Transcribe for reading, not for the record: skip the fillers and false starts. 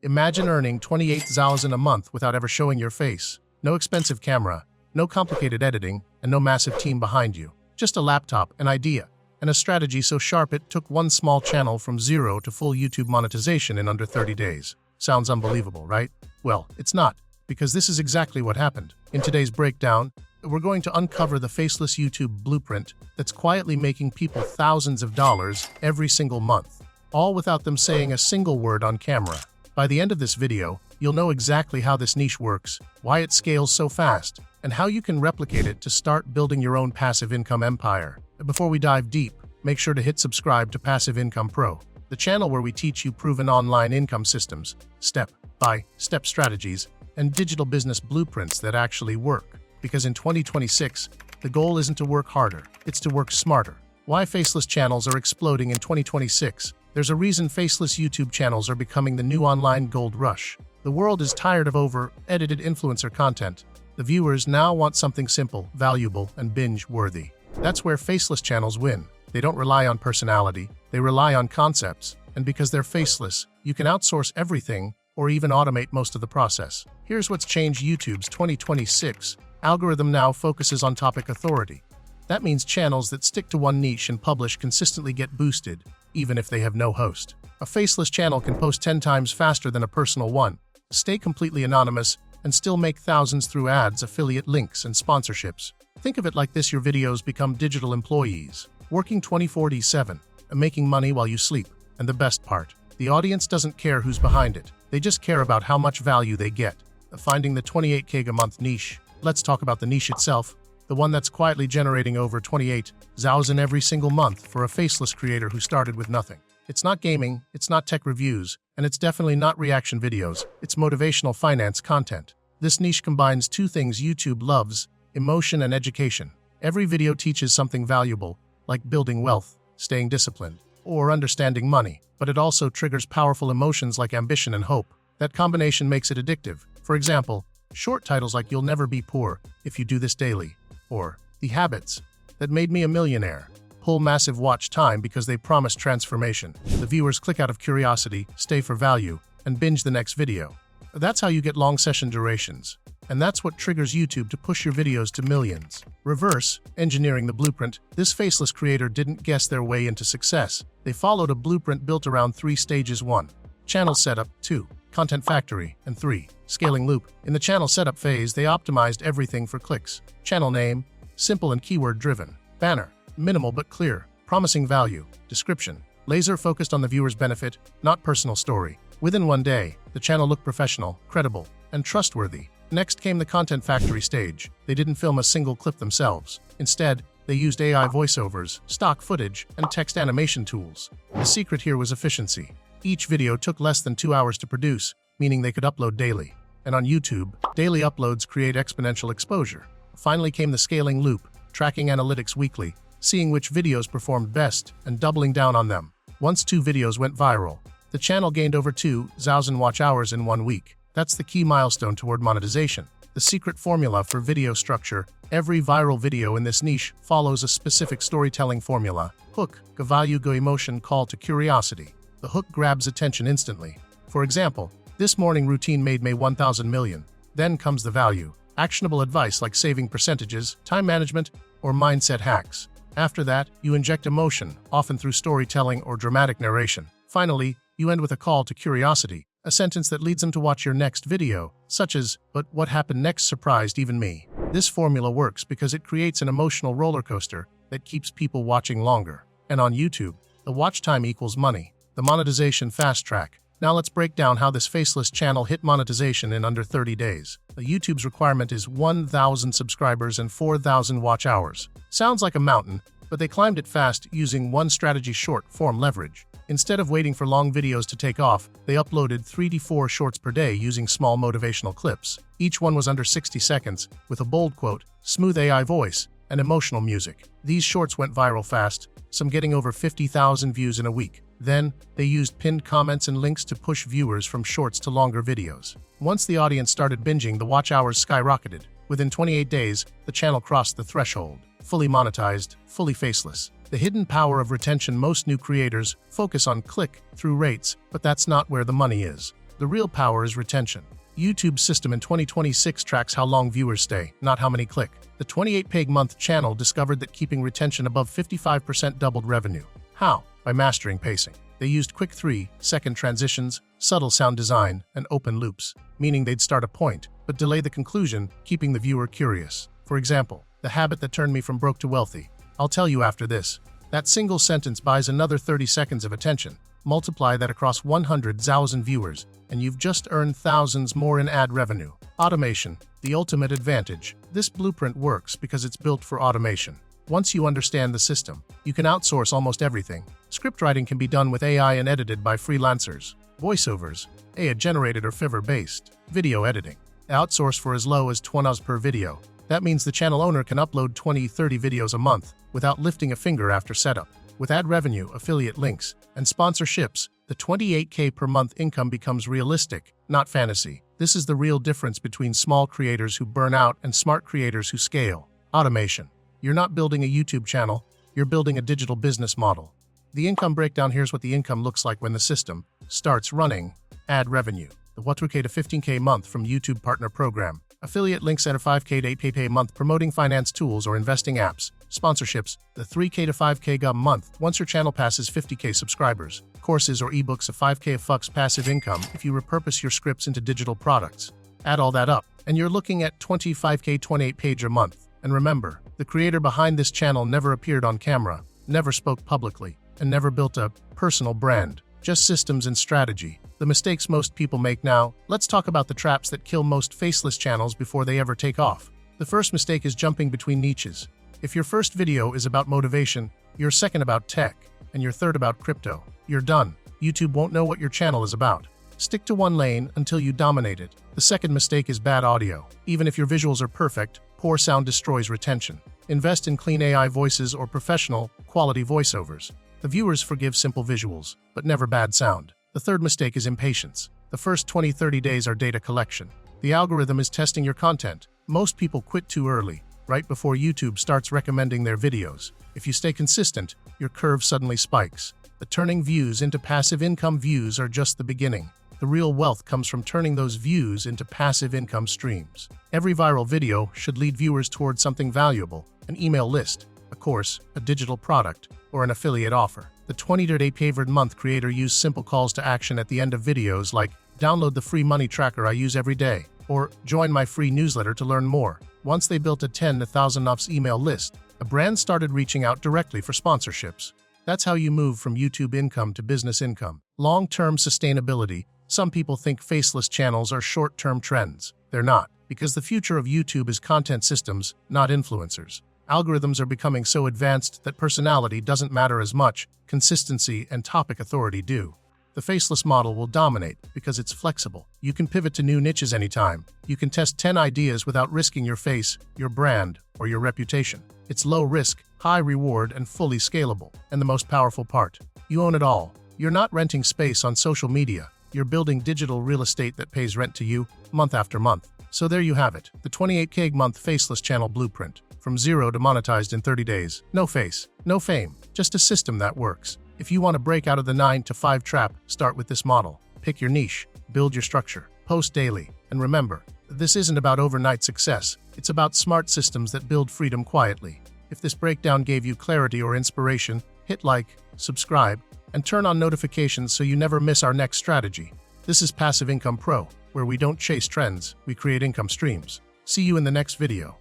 Imagine earning 28,000 a month without ever showing your face. No expensive camera, no complicated editing, and no massive team behind you. Just a laptop, an idea, and a strategy so sharp it took one small channel from zero to full YouTube monetization in under 30 days. Sounds unbelievable, right? Well, it's not, because this is exactly what happened. In today's breakdown, we're going to uncover the Faceless YouTube Blueprint that's quietly making people thousands of dollars every single month, all without them saying a single word on camera. By the end of this video, you'll know exactly how this niche works, why it scales so fast, and how you can replicate it to start building your own passive income empire. Before we dive deep, make sure to hit subscribe to Passive Income Pro, the channel where we teach you proven online income systems, step-by-step strategies, and digital business blueprints that actually work. Because in 2026, the goal isn't to work harder, it's to work smarter. Why faceless channels are exploding in 2026? There's a reason faceless YouTube channels are becoming the new online gold rush. The world is tired of over-edited influencer content. The viewers now want something simple, valuable, and binge-worthy. That's where faceless channels win. They don't rely on personality, they rely on concepts. And because they're faceless, you can outsource everything or even automate most of the process. Here's what's changed YouTube's 2026 algorithm now focuses on topic authority. That means channels that stick to one niche and publish consistently get boosted, even if they have no host. A faceless channel can post 10 times faster than a personal one, stay completely anonymous, and still make thousands through ads, affiliate links, and sponsorships. Think of it like this: your videos become digital employees, working 24/7, and making money while you sleep. And the best part, the audience doesn't care who's behind it. They just care about how much value they get. Finding the 28K a month niche. Let's talk about the niche itself, the one that's quietly generating over 28,000 every single month for a faceless creator who started with nothing. It's not gaming, it's not tech reviews, and it's definitely not reaction videos. It's motivational finance content. This niche combines two things YouTube loves: emotion and education. Every video teaches something valuable, like building wealth, staying disciplined, or understanding money, but it also triggers powerful emotions like ambition and hope. That combination makes it addictive. For example, short titles like "You'll never be poor if you do this daily," or "The habits that made me a millionaire," pull massive watch time because they promise transformation. The viewers click out of curiosity, stay for value, and binge the next video. That's how you get long session durations. And that's what triggers YouTube to push your videos to millions. Reverse engineering the blueprint. This faceless creator didn't guess their way into success. They followed a blueprint built around 3 stages: 1. Channel setup, 2. Content factory, and 3. Scaling loop. In the channel setup phase, they optimized everything for clicks. Channel name, simple and keyword-driven. Banner, minimal but clear, promising value. Description, laser-focused on the viewer's benefit, not personal story. Within 1 day, the channel looked professional, credible, and trustworthy. Next came the content factory stage. They didn't film a single clip themselves. Instead, they used AI voiceovers, stock footage, and text animation tools. The secret here was efficiency. Each video took less than 2 hours to produce, meaning they could upload daily. And on YouTube, daily uploads create exponential exposure. Finally came the scaling loop, tracking analytics weekly, seeing which videos performed best, and doubling down on them. Once 2 videos went viral, the channel gained over 2,000 watch hours in 1 week. That's the key milestone toward monetization. The secret formula for video structure: every viral video in this niche follows a specific storytelling formula. Hook, value, emotion, call to curiosity. The hook grabs attention instantly. For example, this morning routine made me 1,000 million. Then comes the value: actionable advice like saving percentages, time management, or mindset hacks. After that, you inject emotion, often through storytelling or dramatic narration. Finally, you end with a call to curiosity, a sentence that leads them to watch your next video, such as, "But what happened next surprised even me." This formula works because it creates an emotional roller coaster that keeps people watching longer. And on YouTube, the watch time equals money, the monetization fast track. Now let's break down how this faceless channel hit monetization in under 30 days. YouTube's requirement is 1,000 subscribers and 4,000 watch hours. Sounds like a mountain, but they climbed it fast using one strategy: short-form leverage. Instead of waiting for long videos to take off, they uploaded 3 to 4 shorts per day using small motivational clips. Each one was under 60 seconds, with a bold quote, smooth AI voice, and emotional music. These shorts went viral fast, some getting over 50,000 views in a week. Then, they used pinned comments and links to push viewers from shorts to longer videos. Once the audience started binging, the watch hours skyrocketed. Within 28 days, the channel crossed the threshold. Fully monetized, fully faceless. The hidden power of retention: most new creators focus on click-through rates, but that's not where the money is. The real power is retention. YouTube's system in 2026 tracks how long viewers stay, not how many click. The 28-page-month channel discovered that keeping retention above 55% doubled revenue. How? By mastering pacing. They used quick 3-second transitions, subtle sound design, and open loops, meaning they'd start a point, but delay the conclusion, keeping the viewer curious. For example, the habit that turned me from broke to wealthy. I'll tell you after this. That single sentence buys another 30 seconds of attention. Multiply that across 100,000 viewers, and you've just earned thousands more in ad revenue. Automation, the ultimate advantage. This blueprint works because it's built for automation. Once you understand the system, you can outsource almost everything. Script writing can be done with AI and edited by freelancers. Voiceovers, AI-generated or Fiverr-based. Video editing, outsourced for as low as $20 per video. That means the channel owner can upload 20-30 videos a month without lifting a finger after setup. With ad revenue, affiliate links, and sponsorships, the $28K per month income becomes realistic, not fantasy. This is the real difference between small creators who burn out and smart creators who scale. Automation. You're not building a YouTube channel, you're building a digital business model. The income breakdown: here's what the income looks like when the system starts running. Ad revenue. The 1K to 15K month from YouTube Partner Program. Affiliate links at a 5K to 8K month promoting finance tools or investing apps. Sponsorships, the 3K to 5K month once your channel passes 50K subscribers. Courses or ebooks, a 5K fucks passive income if you repurpose your scripts into digital products. Add all that up, and you're looking at 25K 28 a month. And remember, the creator behind this channel never appeared on camera, never spoke publicly, and never built a personal brand. Just systems and strategy. The mistakes most people make now. Let's talk about the traps that kill most faceless channels before they ever take off. The first mistake is jumping between niches. If your first video is about motivation, your second about tech, and your third about crypto, you're done. YouTube won't know what your channel is about. Stick to one lane until you dominate it. The second mistake is bad audio. Even if your visuals are perfect, poor sound destroys retention. Invest in clean AI voices or professional, quality voiceovers. The viewers forgive simple visuals, but never bad sound. The third mistake is impatience. The first 20-30 days are data collection. The algorithm is testing your content. Most people quit too early, right before YouTube starts recommending their videos. If you stay consistent, your curve suddenly spikes. But turning views into passive income views are just the beginning. The real wealth comes from turning those views into passive income streams. Every viral video should lead viewers towards something valuable: an email list, a course, a digital product, or an affiliate offer. The 20-day month creator use simple calls to action at the end of videos like, download the free money tracker I use every day, or join my free newsletter to learn more. Once they built a 10,000 email list, a brand started reaching out directly for sponsorships. That's how you move from YouTube income to business income. Long-term sustainability. Some people think faceless channels are short-term trends. They're not, because the future of YouTube is content systems, not influencers. Algorithms are becoming so advanced that personality doesn't matter as much, consistency and topic authority do. The faceless model will dominate because it's flexible. You can pivot to new niches anytime. You can test 10 ideas without risking your face, your brand, or your reputation. It's low risk, high reward, and fully scalable. And the most powerful part, you own it all. You're not renting space on social media. You're building digital real estate that pays rent to you, month after month. So there you have it, the 28K month faceless channel blueprint. From zero to monetized in 30 days. No face, no fame, just a system that works. If you want to break out of the 9-to-5 trap, start with this model. Pick your niche, build your structure, post daily, and remember, this isn't about overnight success. It's about smart systems that build freedom quietly. If this breakdown gave you clarity or inspiration, hit like, subscribe, and turn on notifications so you never miss our next strategy. This is Passive Income Pro, where we don't chase trends, we create income streams. See you in the next video.